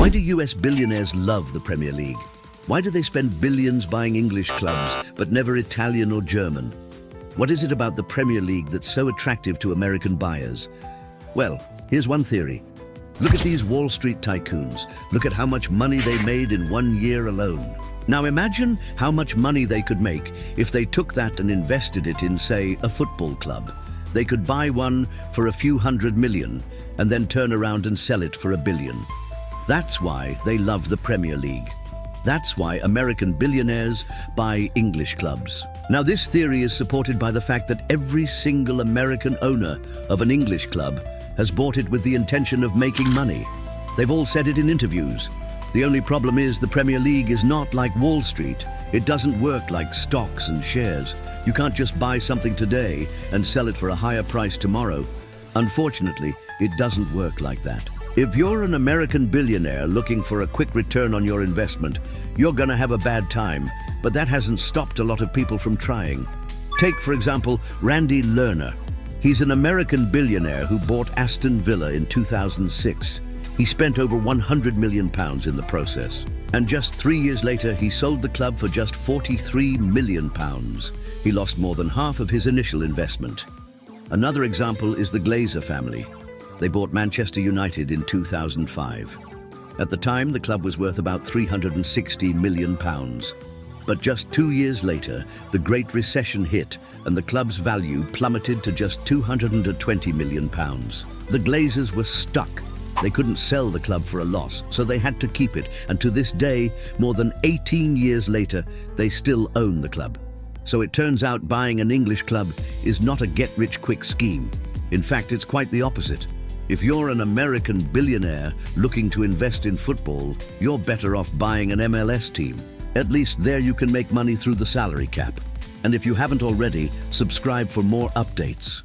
Why do US billionaires love the Premier League? Why do they spend billions buying English clubs, but never Italian or German? What is it about the Premier League that's so attractive to American buyers? Well, here's one theory. Look at these Wall Street tycoons. Look at how much money they made in 1 year alone. Now imagine how much money they could make if they took that and invested it in, say, a football club. They could buy one for a few $100 million and then turn around and sell it for $1 billion. That's why they love the Premier League. That's why American billionaires buy English clubs. Now, this theory is supported by the fact that every single American owner of an English club has bought it with the intention of making money. They've all said it in interviews. The only problem is the Premier League is not like Wall Street. It doesn't work like stocks and shares. You can't just buy something today and sell it for a higher price tomorrow. Unfortunately, it doesn't work like that. If you're an American billionaire looking for a quick return on your investment, you're gonna have a bad time, but that hasn't stopped a lot of people from trying. Take, for example, Randy Lerner. He's an American billionaire who bought Aston Villa in 2006. He spent over £100 million in the process. And just 3 years later, he sold the club for just £43 million. He lost more than half of his initial investment. Another example is the Glazer family. They bought Manchester United in 2005. At the time, the club was worth about £360 million. But just 2 years later, the Great Recession hit and the club's value plummeted to just £220 million. The Glazers were stuck. They couldn't sell the club for a loss, so they had to keep it. And to this day, more than 18 years later, they still own the club. So it turns out buying an English club is not a get-rich-quick scheme. In fact, it's quite the opposite. If you're an American billionaire looking to invest in football, you're better off buying an MLS team. At least there you can make money through the salary cap. And if you haven't already, subscribe for more updates.